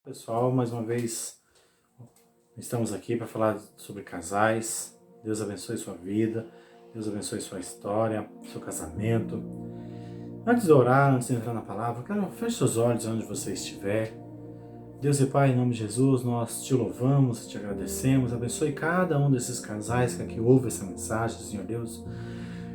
Pessoal, mais uma vez estamos aqui para falar sobre casais. Deus abençoe sua vida, Deus abençoe sua história, seu casamento. Antes de orar, antes de entrar na palavra, feche seus olhos onde você estiver. Deus e Pai, em nome de Jesus, nós te louvamos, te agradecemos. Abençoe cada um desses casais que aqui ouve essa mensagem, Senhor Deus.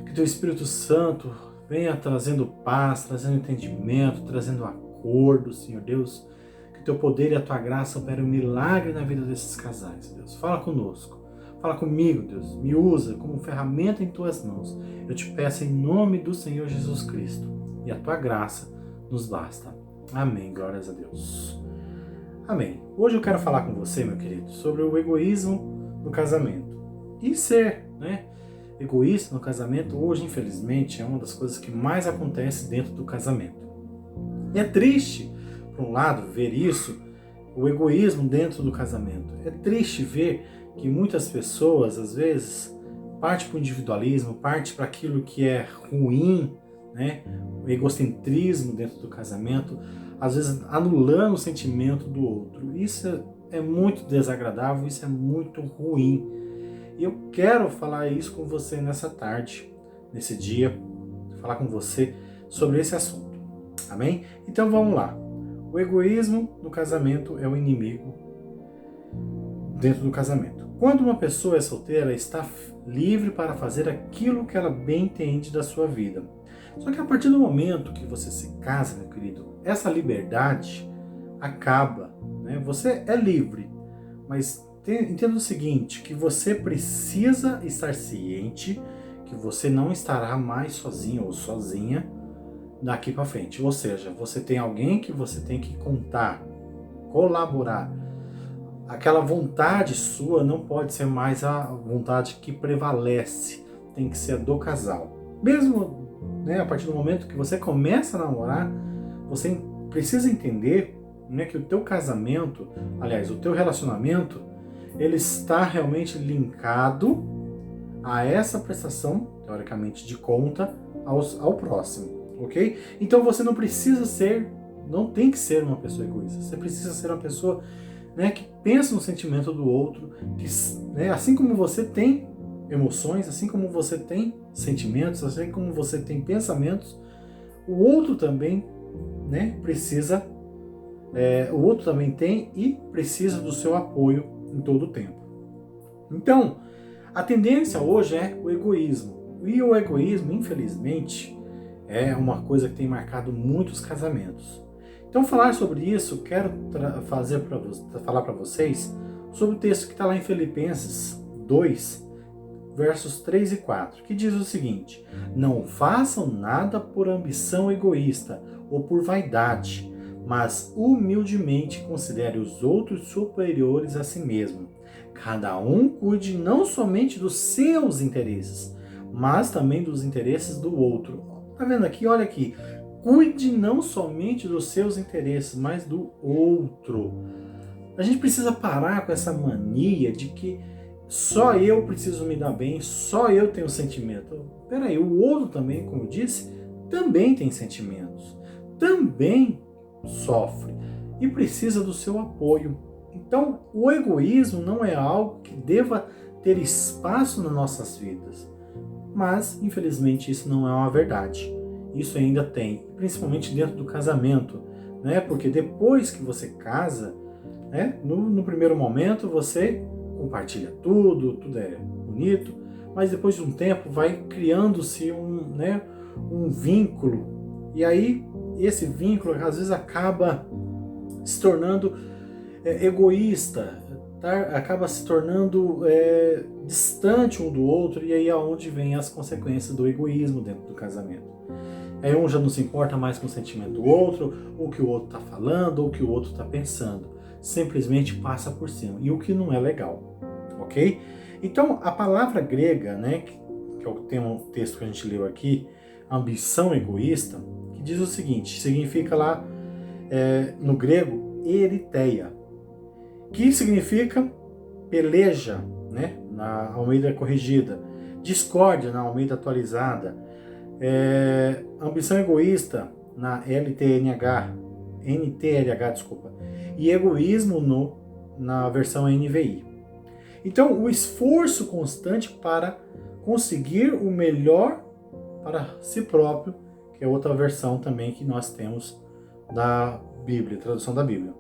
Que teu Espírito Santo venha trazendo paz, trazendo entendimento, trazendo acordo, Senhor Deus. Que teu poder e a tua graça operem um milagre na vida desses casais, Deus. Fala conosco, fala comigo, Deus. Me usa como ferramenta em tuas mãos. Eu te peço em nome do Senhor Jesus Cristo. E a tua graça nos basta. Amém, glórias a Deus. Amém. Hoje eu quero falar com você, meu querido, sobre o egoísmo no casamento. E ser, egoísta no casamento, hoje, infelizmente, é uma das coisas que mais acontece dentro do casamento. E é triste, por um lado, ver isso, o egoísmo dentro do casamento. É triste ver que muitas pessoas, às vezes, partem para o individualismo, partem para aquilo que é ruim, o egocentrismo dentro do casamento, às vezes anulando o sentimento do outro. Isso é muito desagradável, isso é muito ruim. E eu quero falar isso com você nessa tarde, nesse dia, falar com você sobre esse assunto. Amém? Então vamos lá. O egoísmo no casamento é o inimigo dentro do casamento. Quando uma pessoa é solteira, ela está livre para fazer aquilo que ela bem entende da sua vida. Só que a partir do momento que você se casa, meu querido, essa liberdade acaba. Você é livre, mas entenda o seguinte, que você precisa estar ciente que você não estará mais sozinho ou sozinha daqui para frente. Ou seja, você tem alguém que você tem que contar, colaborar. Aquela vontade sua não pode ser mais a vontade que prevalece, tem que ser a do casal. Mesmo a partir do momento que você começa a namorar, você precisa entender que o teu casamento, aliás, o teu relacionamento, ele está realmente linkado a essa prestação, teoricamente, de conta ao próximo. Ok? Então você não precisa não tem que ser uma pessoa egoísta. Você precisa ser uma pessoa que pensa no sentimento do outro, que, assim como você tem emoções, assim como você tem sentimentos, assim como você tem pensamentos, o outro também precisa, o outro também tem e precisa do seu apoio em todo o tempo. Então, a tendência hoje é o egoísmo. E o egoísmo, infelizmente, é uma coisa que tem marcado muitos casamentos. Então, falar sobre isso, quero falar para vocês sobre o texto que está lá em Filipenses 2, versos 3 e 4, que diz o seguinte: não façam nada por ambição egoísta ou por vaidade, mas humildemente considere os outros superiores a si mesmo. Cada um cuide não somente dos seus interesses, mas também dos interesses do outro. Tá vendo aqui? Olha aqui. Cuide não somente dos seus interesses, mas do outro. A gente precisa parar com essa mania de que só eu preciso me dar bem, só eu tenho sentimento. Peraí, o outro também, como eu disse, também tem sentimentos. Também sofre e precisa do seu apoio. Então, o egoísmo não é algo que deva ter espaço nas nossas vidas. Mas, infelizmente, isso não é uma verdade. Isso ainda tem, principalmente dentro do casamento, Porque depois que você casa, no primeiro momento você compartilha tudo é bonito, mas depois de um tempo vai criando-se um vínculo, e aí esse vínculo às vezes acaba se tornando egoísta, acaba se tornando distante um do outro, e aí é onde vem as consequências do egoísmo dentro do casamento. Aí um já não se importa mais com o sentimento do outro, ou o que o outro está falando, ou o que o outro está pensando. Simplesmente passa por cima, e o que não é legal, ok? Então, a palavra grega, que é o texto que a gente leu aqui, ambição egoísta, que diz o seguinte, significa lá, no grego, eritheia, que significa peleja, na Almeida corrigida, discórdia na Almeida atualizada, ambição egoísta na NTLH, e egoísmo na versão NVI. Então, o esforço constante para conseguir o melhor para si próprio, que é outra versão também que nós temos da Bíblia, tradução da Bíblia.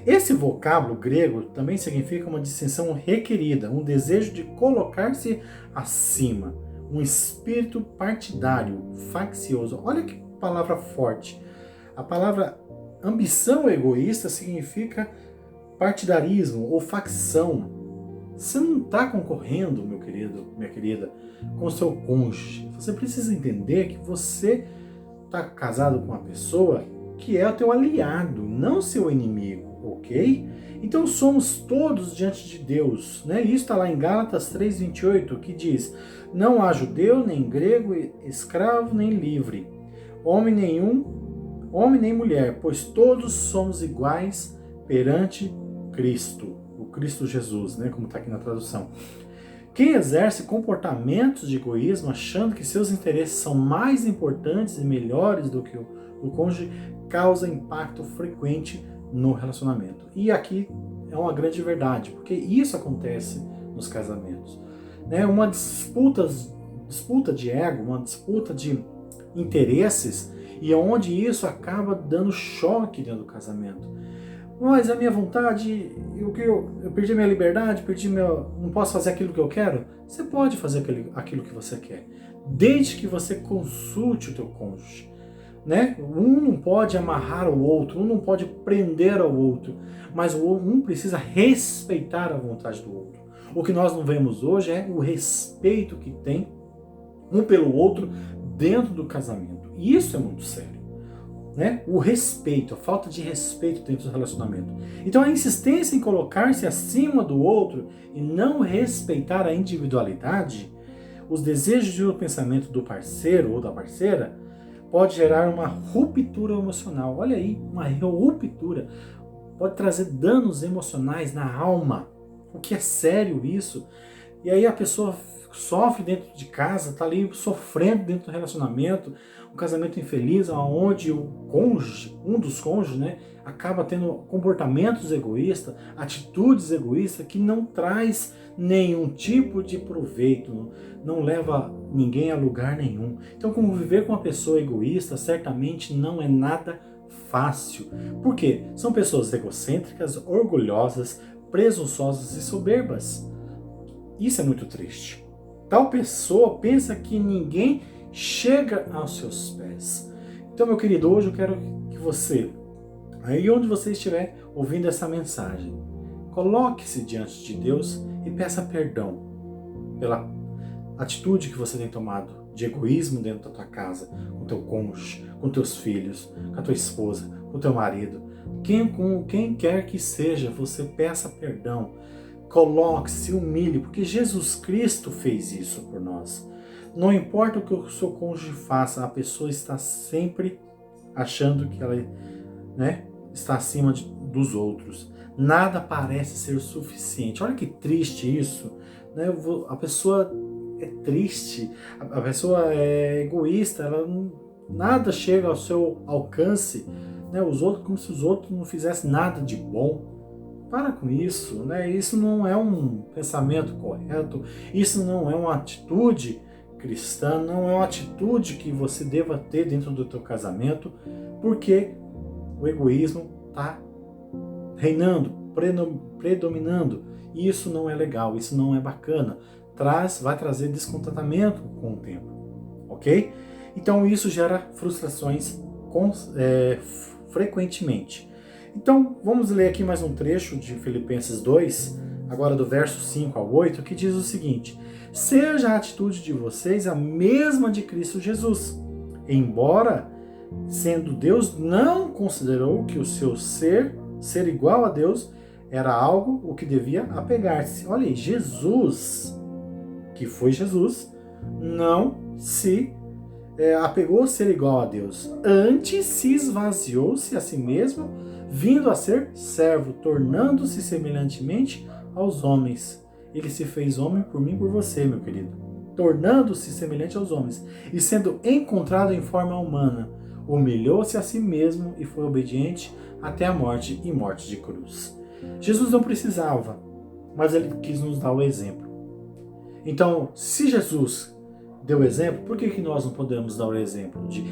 Esse vocábulo grego também significa uma distinção requerida, um desejo de colocar-se acima, um espírito partidário, faccioso. Olha que palavra forte. A palavra ambição egoísta significa partidarismo ou facção. Você não está concorrendo, meu querido, minha querida, com o seu cônjuge. Você precisa entender que você está casado com uma pessoa que é o teu aliado, não seu inimigo, ok? Então somos todos diante de Deus, né? Isso está lá em Gálatas 3:28, que diz: não há judeu, nem grego, escravo, nem livre, homem nem mulher, pois todos somos iguais perante Cristo, o Cristo Jesus, né? Como está aqui na tradução. Quem exerce comportamentos de egoísmo, achando que seus interesses são mais importantes e melhores do que o cônjuge, causa impacto frequente no relacionamento. E aqui é uma grande verdade, porque isso acontece nos casamentos. Né? Uma disputa de ego, uma disputa de interesses, e onde isso acaba dando choque dentro do casamento. Mas a minha vontade, eu perdi minha liberdade, não posso fazer aquilo que eu quero? Você pode fazer aquilo que você quer, desde que você consulte o teu cônjuge. Né? Um não pode amarrar o outro, um não pode prender ao outro, mas um precisa respeitar a vontade do outro. O que nós não vemos hoje é o respeito que tem um pelo outro dentro do casamento. E isso é muito sério. Né? O respeito, a falta de respeito dentro do relacionamento. Então a insistência em colocar-se acima do outro e não respeitar a individualidade, os desejos e o pensamento do parceiro ou da parceira, pode gerar uma ruptura emocional. Olha aí, uma ruptura. Pode trazer danos emocionais na alma. O que é sério isso? E aí a pessoa sofre dentro de casa, está ali sofrendo dentro do relacionamento, um casamento infeliz, onde o cônjuge, um dos cônjuges, né, acaba tendo comportamentos egoístas, atitudes egoístas que não traz nenhum tipo de proveito, não leva ninguém a lugar nenhum. Então, conviver com uma pessoa egoísta certamente não é nada fácil. Por quê? São pessoas egocêntricas, orgulhosas, presunçosas e soberbas. Isso é muito triste. Tal pessoa pensa que ninguém chega aos seus pés. Então, meu querido, hoje eu quero que você, aí onde você estiver ouvindo essa mensagem, coloque-se diante de Deus e peça perdão pela atitude que você tem tomado de egoísmo dentro da tua casa, com teu cônjuge, com teus filhos, com a tua esposa, com o teu marido. Quem quer que seja, você peça perdão. Coloque-se, humilhe, porque Jesus Cristo fez isso por nós. Não importa o que o seu cônjuge faça, a pessoa está sempre achando que ela, né, está acima dos outros. Nada parece ser suficiente. Olha que triste isso. Né? A pessoa é triste, a pessoa é egoísta, nada chega ao seu alcance. Né? Os outros, como se os outros não fizessem nada de bom. Para com isso. Né? Isso não é um pensamento correto, isso não é uma atitude cristã, não é uma atitude que você deva ter dentro do teu casamento, porque o egoísmo está reinando, predominando, e isso não é legal, isso não é bacana, vai trazer descontentamento com o tempo, ok? Então isso gera frustrações frequentemente. Então vamos ler aqui mais um trecho de Filipenses 2, agora do verso 5 ao 8, que diz o seguinte: seja a atitude de vocês a mesma de Cristo Jesus. Embora, sendo Deus, não considerou que o seu ser igual a Deus, era algo o que devia apegar-se. Olha aí, Jesus, que foi Jesus, não se apegou a ser igual a Deus. Antes se esvaziou-se a si mesmo, vindo a ser servo, tornando-se semelhantemente aos homens. Ele se fez homem por mim e por você, meu querido. Tornando-se semelhante aos homens. E sendo encontrado em forma humana, humilhou-se a si mesmo e foi obediente até a morte e morte de cruz. Jesus não precisava, mas ele quis nos dar o exemplo. Então, se Jesus deu exemplo, por que nós não podemos dar o exemplo de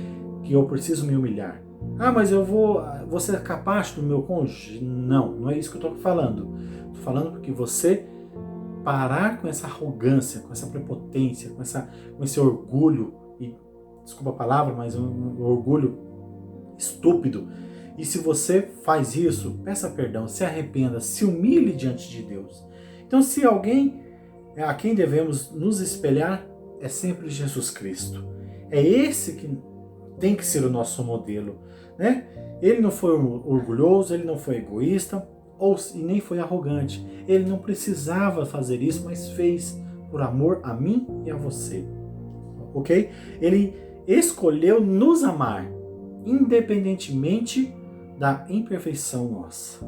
que eu preciso me humilhar? Ah, mas eu vou ser capaz do meu cônjuge? Não, não é isso que eu estou falando. Estou falando porque você parar com essa arrogância, com essa prepotência, com esse orgulho, e desculpa a palavra, mas um orgulho estúpido. E se você faz isso, peça perdão, se arrependa, se humilhe diante de Deus. Então, se alguém a quem devemos nos espelhar, é sempre Jesus Cristo. É esse que tem que ser o nosso modelo, né? Ele não foi orgulhoso, ele não foi egoísta, e nem foi arrogante. Ele não precisava fazer isso, mas fez por amor a mim e a você. Ok? Ele escolheu nos amar, independentemente da imperfeição nossa.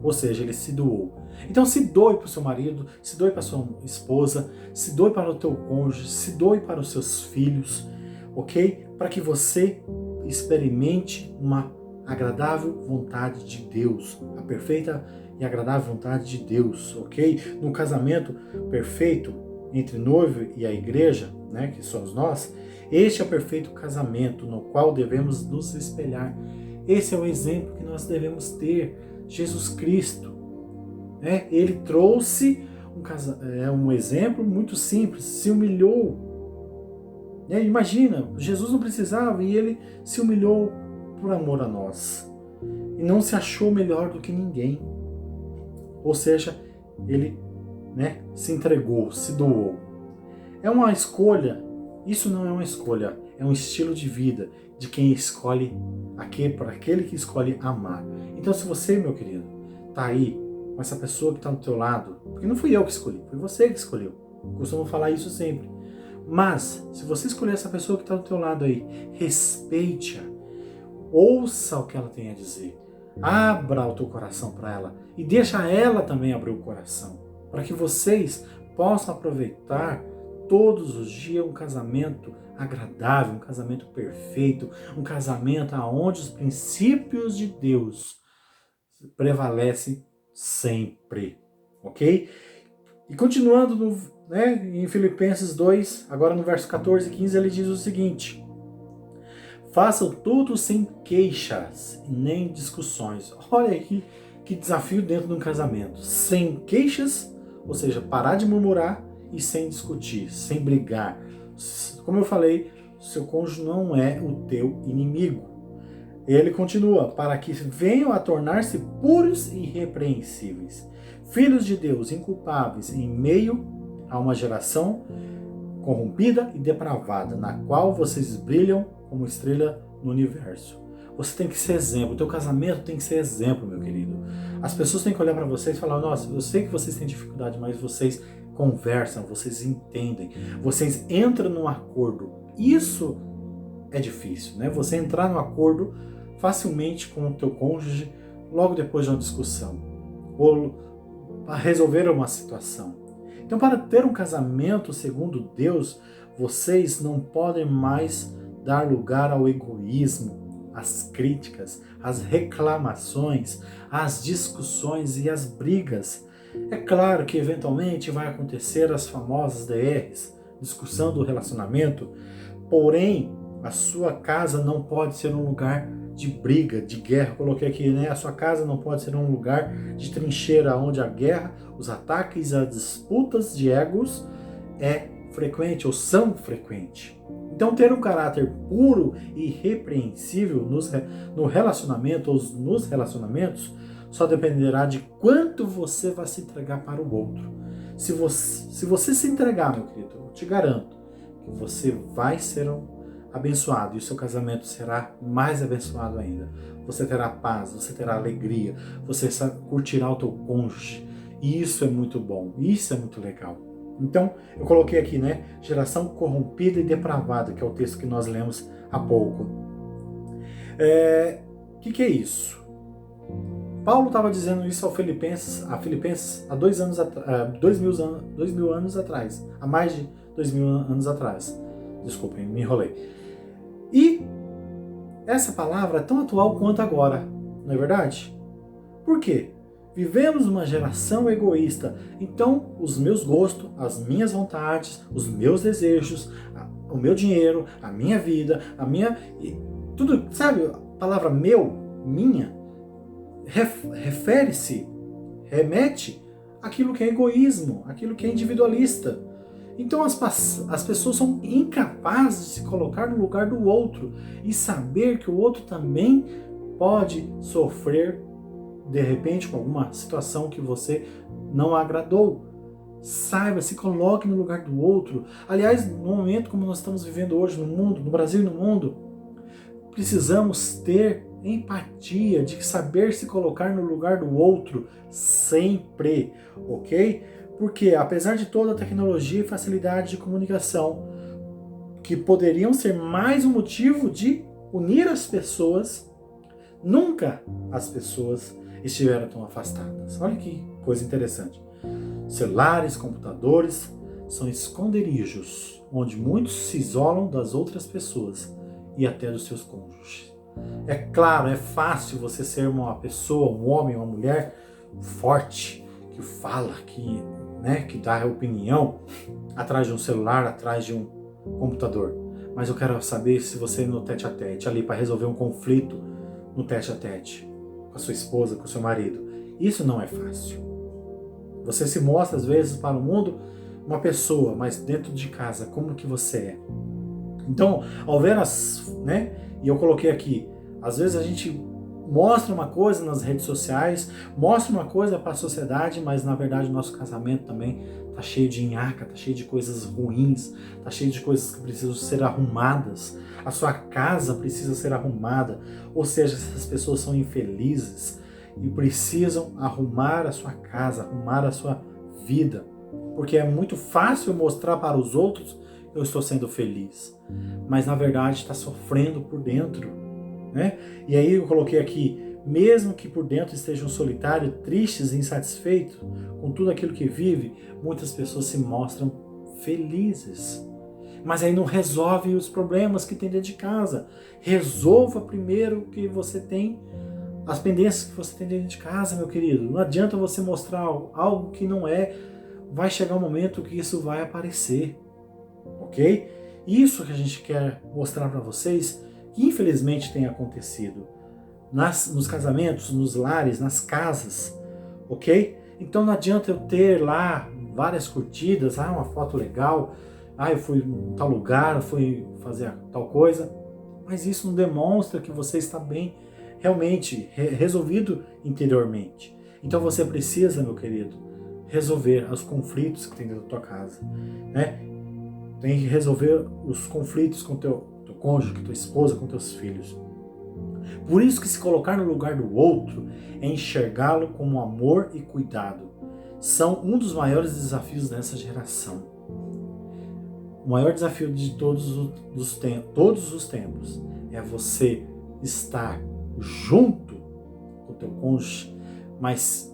Ou seja, ele se doou. Então se doe para o seu marido, se doe para a sua esposa, se doe para o teu cônjuge, se doe para os seus filhos, ok? Para que você experimente uma agradável vontade de Deus, a perfeita e agradável vontade de Deus, ok? No casamento perfeito entre noivo e a igreja, né, que somos nós, este é o perfeito casamento no qual devemos nos espelhar. Esse é o exemplo que nós devemos ter. Jesus Cristo, né? Ele trouxe um exemplo muito simples, se humilhou. Né? Imagina, Jesus não precisava e ele se humilhou por amor a nós. E não se achou melhor do que ninguém. Ou seja, ele, né, se entregou, se doou. É uma escolha, isso não é uma escolha, é um estilo de vida de quem escolhe, para aquele que escolhe amar. Então se você, meu querido, está aí com essa pessoa que está do teu lado, porque não fui eu que escolhi, foi você que escolheu. Eu costumo falar isso sempre. Mas, se você escolher essa pessoa que está do teu lado aí, respeite-a, ouça o que ela tem a dizer, abra o teu coração para ela e deixa ela também abrir o coração, para que vocês possam aproveitar todos os dias um casamento agradável, um casamento perfeito, um casamento onde os princípios de Deus prevalecem sempre, ok? E continuando em Filipenses 2, agora no verso 14 e 15, ele diz o seguinte: façam tudo sem queixas e nem discussões. Olha aqui que desafio dentro de um casamento. Sem queixas, ou seja, parar de murmurar, e sem discutir, sem brigar. Como eu falei, seu cônjuge não é o teu inimigo. Ele continua, para que venham a tornar-se puros e irrepreensíveis, filhos de Deus, inculpáveis, em meio a uma geração corrompida e depravada, na qual vocês brilham como estrela no universo. Você tem que ser exemplo, o teu casamento tem que ser exemplo, meu querido. As pessoas têm que olhar para vocês e falar: nossa, eu sei que vocês têm dificuldade, mas vocês conversam, vocês entendem, vocês entram num acordo. Isso é difícil, né? Você entrar num acordo facilmente com o teu cônjuge logo depois de uma discussão ou para resolver uma situação. Então, para ter um casamento segundo Deus, vocês não podem mais dar lugar ao egoísmo, às críticas, às reclamações, às discussões e às brigas. É claro que eventualmente vai acontecer as famosas DRs, discussão do relacionamento, porém a sua casa não pode ser um lugar de briga, de guerra. Coloquei aqui, né? A sua casa não pode ser um lugar de trincheira onde a guerra, os ataques, as disputas de egos é frequente ou são frequentes. Então, ter um caráter puro e irrepreensível no relacionamento ou nos relacionamentos só dependerá de quanto você vai se entregar para o outro. Se você se entregar, meu querido, eu te garanto que você vai ser abençoado e o seu casamento será mais abençoado ainda. Você terá paz, você terá alegria, você curtirá o teu cônjuge. E isso é muito bom, isso é muito legal. Então, eu coloquei aqui, né? Geração corrompida e depravada, que é o texto que nós lemos há pouco. Que é isso? Paulo estava dizendo isso a Filipenses há 2000 anos atrás, há mais de 2000 anos atrás. Desculpem, me enrolei. E essa palavra é tão atual quanto agora, não é verdade? Por quê? Vivemos numa geração egoísta, então os meus gostos, as minhas vontades, os meus desejos, o meu dinheiro, a minha vida, tudo, sabe, a palavra meu, minha, remete àquilo que é egoísmo, àquilo que é individualista. Então as pessoas são incapazes de se colocar no lugar do outro e saber que o outro também pode sofrer de repente com alguma situação que você não agradou. Saiba, se coloque no lugar do outro. Aliás, no momento como nós estamos vivendo hoje no mundo, no Brasil e no mundo, precisamos ter empatia, de saber se colocar no lugar do outro sempre, ok? Porque apesar de toda a tecnologia e facilidade de comunicação, que poderiam ser mais um motivo de unir as pessoas, nunca as pessoas estiveram tão afastadas. Olha que coisa interessante. Celulares, computadores são esconderijos onde muitos se isolam das outras pessoas e até dos seus cônjuges. É claro, é fácil você ser uma pessoa, um homem, uma mulher forte, que fala, que dá opinião atrás de um celular, atrás de um computador. Mas eu quero saber se você no tete-a-tete, ali para resolver um conflito no tete-a-tete, com a sua esposa, com o seu marido. Isso não é fácil. Você se mostra às vezes para o mundo uma pessoa, mas dentro de casa, como que você é? Então, ao ver e eu coloquei aqui, às vezes a gente mostra uma coisa nas redes sociais, mostra uma coisa para a sociedade, mas na verdade o nosso casamento também tá cheio de nhaca, tá cheio de coisas ruins, tá cheio de coisas que precisam ser arrumadas. A sua casa precisa ser arrumada, ou seja, essas pessoas são infelizes e precisam arrumar a sua casa, arrumar a sua vida, porque é muito fácil mostrar para os outros que eu estou sendo feliz, mas na verdade está sofrendo por dentro, né? E aí eu coloquei aqui, mesmo que por dentro estejam solitários, tristes e insatisfeitos com tudo aquilo que vive, muitas pessoas se mostram felizes. Mas aí não resolve os problemas que tem dentro de casa. Resolva primeiro o que você tem, as pendências que você tem dentro de casa, meu querido. Não adianta você mostrar algo que não é. Vai chegar um momento que isso vai aparecer, ok? Isso que a gente quer mostrar para vocês, que infelizmente tem acontecido nos casamentos, nos lares, nas casas, ok? Então não adianta eu ter lá várias curtidas, uma foto legal, eu fui em tal lugar, eu fui fazer tal coisa, mas isso não demonstra que você está bem, realmente resolvido interiormente. Então você precisa, meu querido, resolver os conflitos que tem dentro da tua casa, né? Tem que resolver os conflitos com teu cônjuge, com tua esposa, com teus filhos. Por isso que se colocar no lugar do outro é enxergá-lo como amor e cuidado. São um dos maiores desafios dessa geração. O maior desafio de todos os tempos é você estar junto com o teu cônjuge, mas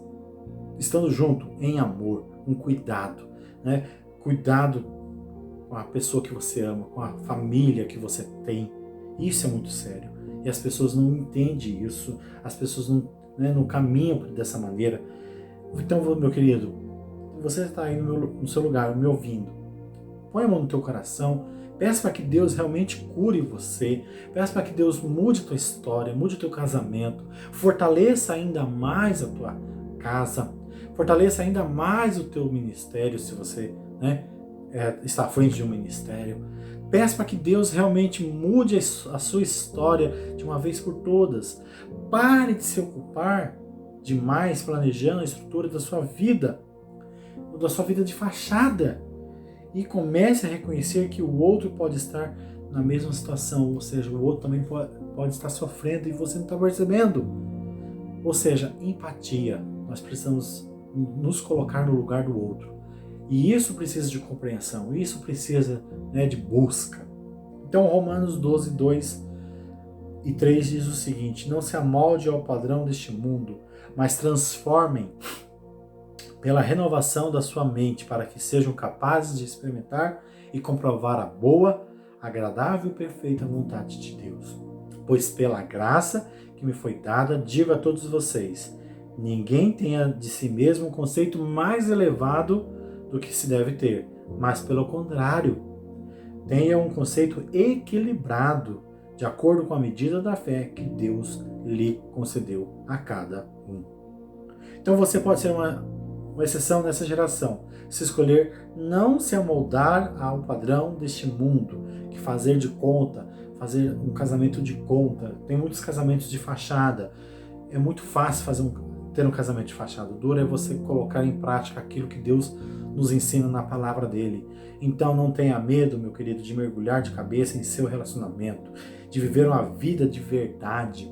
estando junto em amor, com cuidado, né? Cuidado com a pessoa que você ama, com a família que você tem. Isso é muito sério. E as pessoas não entendem isso, as pessoas não caminham dessa maneira. Então, meu querido, você está aí no seu lugar, me ouvindo. Põe a mão no teu coração, peça para que Deus realmente cure você, peça para que Deus mude a tua história, mude o teu casamento, fortaleça ainda mais a tua casa, fortaleça ainda mais o teu ministério, se você está à frente de um ministério. Peça para que Deus realmente mude a sua história de uma vez por todas. Pare de se ocupar demais planejando a estrutura da sua vida de fachada. E comece a reconhecer que o outro pode estar na mesma situação, ou seja, o outro também pode estar sofrendo e você não está percebendo. Ou seja, empatia. Nós precisamos nos colocar no lugar do outro. E isso precisa de compreensão, isso precisa de busca. Então Romanos 12, 2 e 3 diz o seguinte: não se amolde ao padrão deste mundo, mas transformem pela renovação da sua mente, para que sejam capazes de experimentar e comprovar a boa, agradável e perfeita vontade de Deus. Pois pela graça que me foi dada, digo a todos vocês: ninguém tenha de si mesmo um conceito mais elevado do que se deve ter, mas pelo contrário, tenha um conceito equilibrado, de acordo com a medida da fé que Deus lhe concedeu a cada um. Então você pode ser uma exceção nessa geração, se escolher não se amoldar ao padrão deste mundo, que fazer de conta, fazer um casamento de conta. Tem muitos casamentos de fachada. É muito fácil ter um casamento de fachada. O duro é você colocar em prática aquilo que Deus nos ensina na palavra dele. Então não tenha medo, meu querido, de mergulhar de cabeça em seu relacionamento, de viver uma vida de verdade,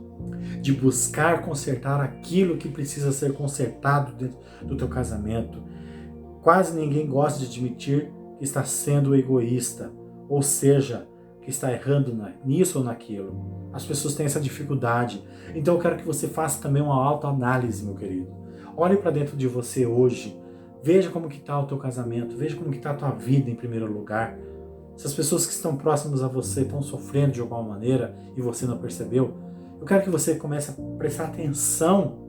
de buscar consertar aquilo que precisa ser consertado dentro do teu casamento. Quase ninguém gosta de admitir que está sendo egoísta, ou seja, que está errando nisso ou naquilo. As pessoas têm essa dificuldade. Então eu quero que você faça também uma autoanálise, meu querido. Olhe para dentro de você hoje. Veja como que está o teu casamento. Veja como que está a tua vida em primeiro lugar. Se as pessoas que estão próximas a você estão sofrendo de alguma maneira e você não percebeu, eu quero que você comece a prestar atenção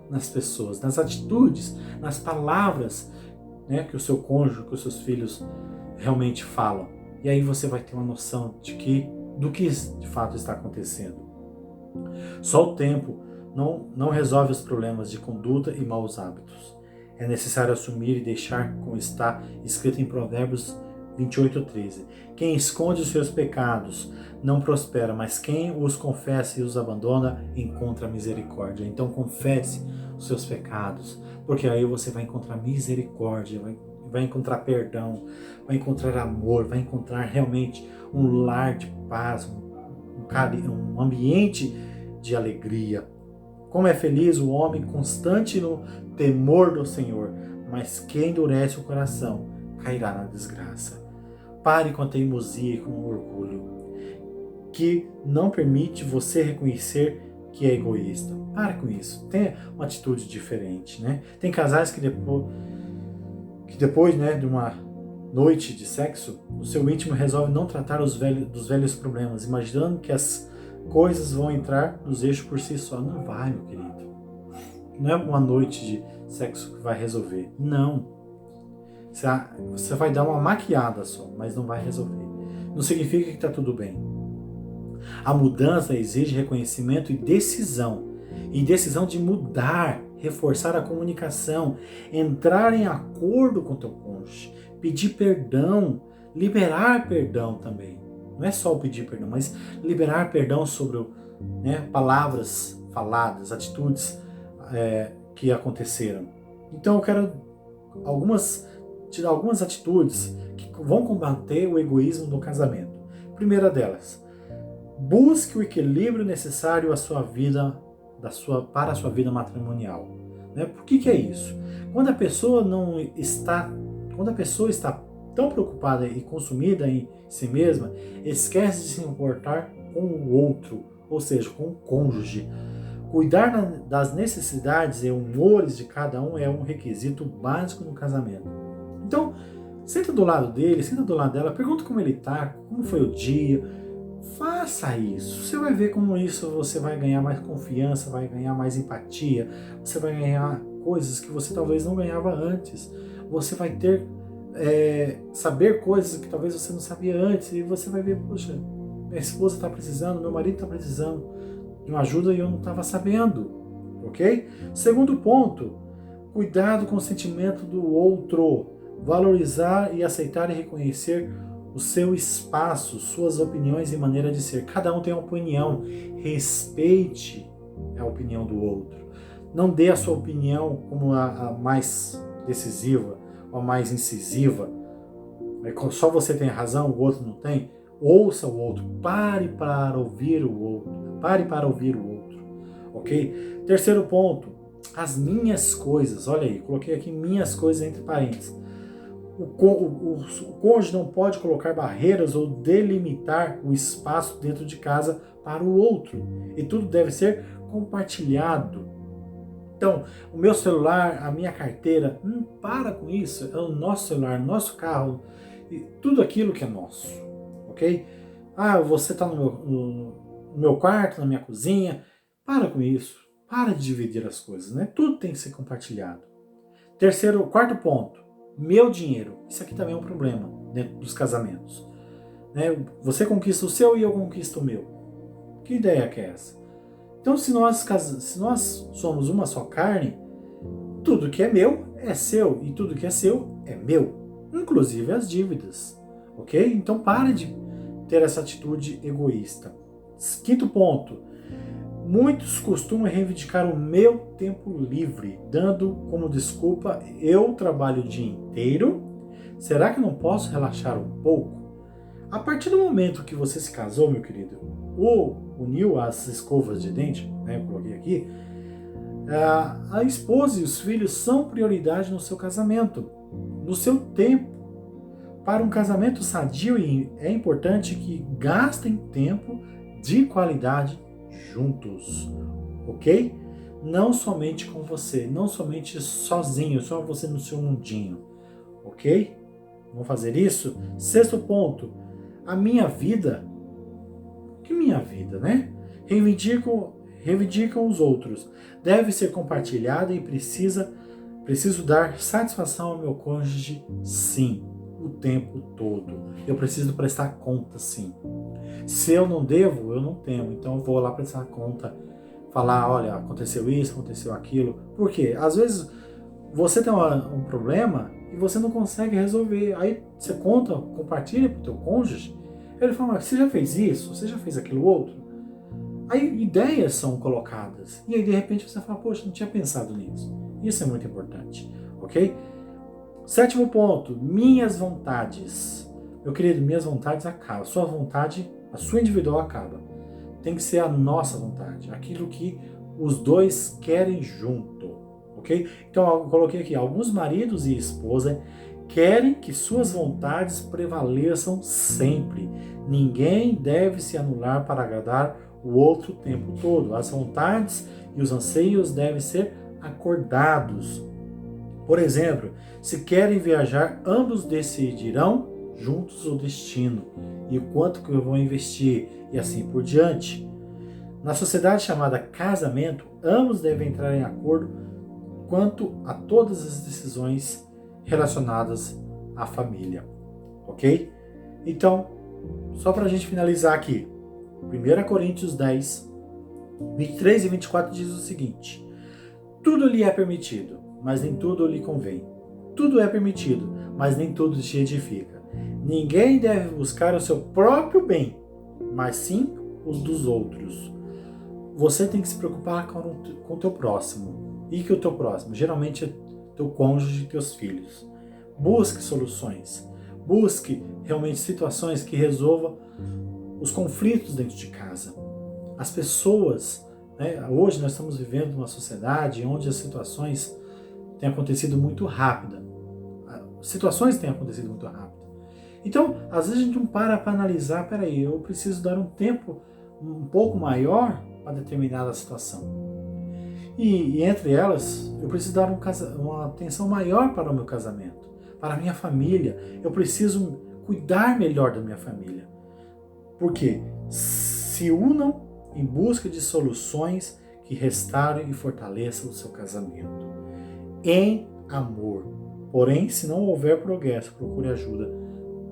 nas pessoas, nas atitudes, nas palavras, né, que o seu cônjuge, que os seus filhos realmente falam. E aí você vai ter uma noção do que de fato está acontecendo. Só o tempo não resolve os problemas de conduta e maus hábitos. É necessário assumir e deixar como está escrito em Provérbios 28:13. Quem esconde os seus pecados não prospera, mas quem os confessa e os abandona encontra misericórdia. Então confesse os seus pecados, porque aí você vai encontrar misericórdia, vai encontrar perdão, vai encontrar amor, vai encontrar realmente um lar de paz, um ambiente de alegria. Como é feliz o homem constante no temor do Senhor, mas quem endurece o coração cairá na desgraça. Pare com a teimosia e com o orgulho, que não permite você reconhecer que é egoísta. Pare com isso. Tenha uma atitude diferente, né? Tem casais que depois, né, de uma noite de sexo, o seu íntimo resolve não tratar dos velhos problemas, imaginando que as coisas vão entrar nos eixos por si só. Não vai, meu querido. Não é uma noite de sexo que vai resolver. Não. Você vai dar uma maquiada só, mas não vai resolver. Não significa que está tudo bem. A mudança exige reconhecimento e decisão. E decisão de mudar, reforçar a comunicação, entrar em acordo com o teu cônjuge, pedir perdão, liberar perdão também. Não é só o pedir perdão, mas liberar perdão sobre palavras faladas, atitudes que aconteceram. Então eu quero te dar algumas atitudes que vão combater o egoísmo no casamento. Primeira delas, busque o equilíbrio necessário para a sua vida matrimonial. Por que é isso? Quando a pessoa está tão preocupada e consumida em si mesma, esquece de se importar com o outro, ou seja, com o cônjuge. Cuidar das necessidades e humores de cada um é um requisito básico no casamento. Então, senta do lado dele, senta do lado dela, pergunta como ele está, como foi o dia. Faça isso. Você vai ver como isso você vai ganhar mais confiança, vai ganhar mais empatia, você vai ganhar coisas que você talvez não ganhava antes. Você vai ter saber coisas que talvez você não sabia antes, e você vai ver, poxa, minha esposa está precisando, meu marido está precisando de uma ajuda e eu não estava sabendo, ok? Segundo ponto, cuidado com o sentimento do outro, valorizar e aceitar e reconhecer o seu espaço, suas opiniões e maneira de ser. Cada um tem uma opinião, respeite a opinião do outro. Não dê a sua opinião como a mais decisiva, a mais incisiva. Só você tem razão, o outro não tem. Ouça o outro, pare para ouvir o outro, ok? Terceiro ponto, as minhas coisas. Olha aí, coloquei aqui minhas coisas entre parênteses. O cônjuge não pode colocar barreiras ou delimitar o espaço dentro de casa para o outro. E tudo deve ser compartilhado. Então, o meu celular, a minha carteira, não para com isso. É o nosso celular, nosso carro, e tudo aquilo que é nosso, ok? Você está no no meu quarto, na minha cozinha. Para com isso. Para de dividir as coisas, né? Tudo tem que ser compartilhado. Quarto ponto. Meu dinheiro. Isso aqui também é um problema dentro dos casamentos. Né? Você conquista o seu e eu conquisto o meu. Que ideia que é essa? Então, se nós somos uma só carne, tudo que é meu é seu e tudo que é seu é meu, inclusive as dívidas, ok? Então, pare de ter essa atitude egoísta. Quinto ponto, muitos costumam reivindicar o meu tempo livre, dando como desculpa: eu trabalho o dia inteiro, será que não posso relaxar um pouco? A partir do momento que você se casou, meu querido, ou uniu as escovas de dente, né, eu coloquei aqui, a esposa e os filhos são prioridade no seu casamento, no seu tempo. Para um casamento sadio, é importante que gastem tempo de qualidade juntos, ok? Não somente com você, não somente sozinho, só você no seu mundinho, ok? Vamos fazer isso? Sexto ponto, a minha vida, que minha vida, né? Reivindicam os outros. Deve ser compartilhada e preciso dar satisfação ao meu cônjuge, sim, o tempo todo. Eu preciso prestar conta, sim. Se eu não devo, eu não tenho. Então eu vou lá prestar conta, falar, olha, aconteceu isso, aconteceu aquilo. Por quê? Às vezes você tem um problema e você não consegue resolver. Aí você compartilha para o teu cônjuge. Ele fala, mas você já fez isso? Você já fez aquilo outro? Aí ideias são colocadas. E aí de repente você fala, poxa, não tinha pensado nisso. Isso é muito importante, ok? Sétimo ponto, minhas vontades. Meu querido, minhas vontades acabam. Sua vontade, a sua individual acaba. Tem que ser a nossa vontade. Aquilo que os dois querem junto, ok? Então eu coloquei aqui, alguns maridos e esposa querem que suas vontades prevaleçam sempre. Ninguém deve se anular para agradar o outro o tempo todo. As vontades e os anseios devem ser acordados. Por exemplo, se querem viajar, ambos decidirão juntos o destino e o quanto que eu vou investir e assim por diante. Na sociedade chamada casamento, ambos devem entrar em acordo quanto a todas as decisões relacionadas à família, ok? Então, só para a gente finalizar aqui, 1 Coríntios 10, 23 e 24 diz o seguinte: tudo lhe é permitido, mas nem tudo lhe convém. Tudo é permitido, mas nem tudo te edifica. Ninguém deve buscar o seu próprio bem, mas sim os dos outros. Você tem que se preocupar com o teu próximo. E que o teu próximo? Geralmente é teu cônjuge e teus filhos. Busque soluções. Busque realmente situações que resolvam os conflitos dentro de casa. As pessoas, né, hoje nós estamos vivendo uma sociedade onde as situações têm acontecido muito rápida. Situações têm acontecido muito rápido. Então, às vezes a gente não para analisar, peraí, eu preciso dar um tempo um pouco maior para determinada situação. E entre elas, eu preciso dar uma atenção maior para o meu casamento, para a minha família. Eu preciso cuidar melhor da minha família. Porque se unam em busca de soluções que restaurem e fortaleçam o seu casamento. Em amor. Porém, se não houver progresso, procure ajuda,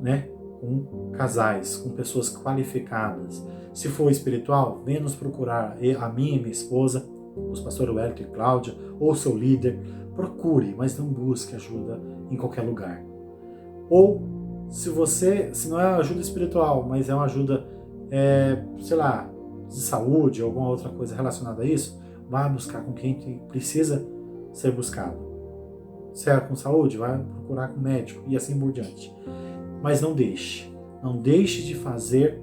né? Com casais, com pessoas qualificadas. Se for espiritual, venha nos procurar, a mim e minha esposa, os pastores Wellington e Cláudia, ou seu líder. Procure, mas não busque ajuda em qualquer lugar. Ou, se não é ajuda espiritual, mas é uma ajuda, sei lá, de saúde, ou alguma outra coisa relacionada a isso, vá buscar com quem precisa ser buscado. Se é com saúde, vai procurar com médico e assim por diante. Mas não deixe de fazer,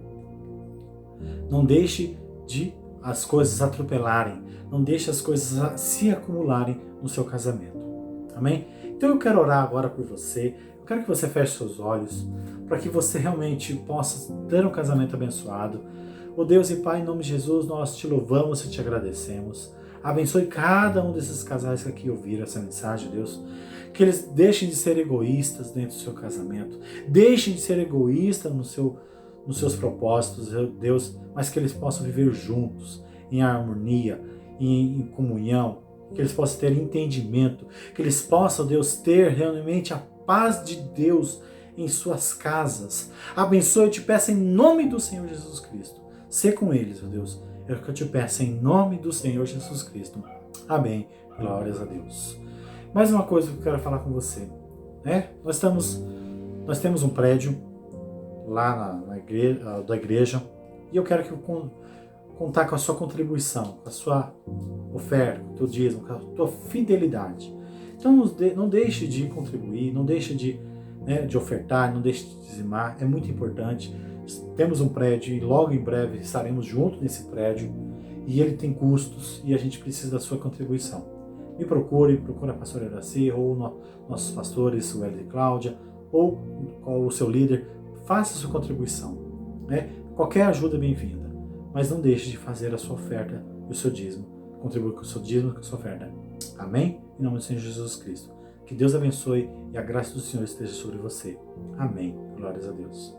não deixe de as coisas atropelarem, não deixe as coisas se acumularem no seu casamento. Amém? Então eu quero orar agora por você, eu quero que você feche seus olhos, para que você realmente possa ter um casamento abençoado. Ó Deus e Pai, em nome de Jesus, nós te louvamos e te agradecemos. Abençoe cada um desses casais que aqui ouviram essa mensagem, Deus. Que eles deixem de ser egoístas dentro do seu casamento. Deixem de ser egoístas nos seus propósitos, Deus, mas que eles possam viver juntos, em harmonia, em comunhão, que eles possam ter entendimento, que eles possam, Deus, ter realmente a paz de Deus em suas casas. Abençoe, eu te peço em nome do Senhor Jesus Cristo. Sê com eles, ó Deus. É o que eu te peço em nome do Senhor Jesus Cristo. Amém. Glórias a Deus. Mais uma coisa que eu quero falar com você, né? Nós temos um prédio lá da igreja e eu quero que contar com a sua contribuição, com a sua oferta, com o teu dízimo, com a tua fidelidade. Então não deixe de contribuir, não deixe de ofertar, não deixe de dizimar, é muito importante. Temos um prédio e logo em breve estaremos juntos nesse prédio e ele tem custos e a gente precisa da sua contribuição. Me procure a pastora Iraci ou nossos pastores, o Hélio e Cláudia, ou o seu líder, faça a sua contribuição. Né? Qualquer ajuda é bem-vinda, mas não deixe de fazer a sua oferta e o seu dízimo. Contribua com o seu dízimo e com a sua oferta. Amém? Em nome do Senhor Jesus Cristo. Que Deus abençoe e a graça do Senhor esteja sobre você. Amém. Glórias a Deus.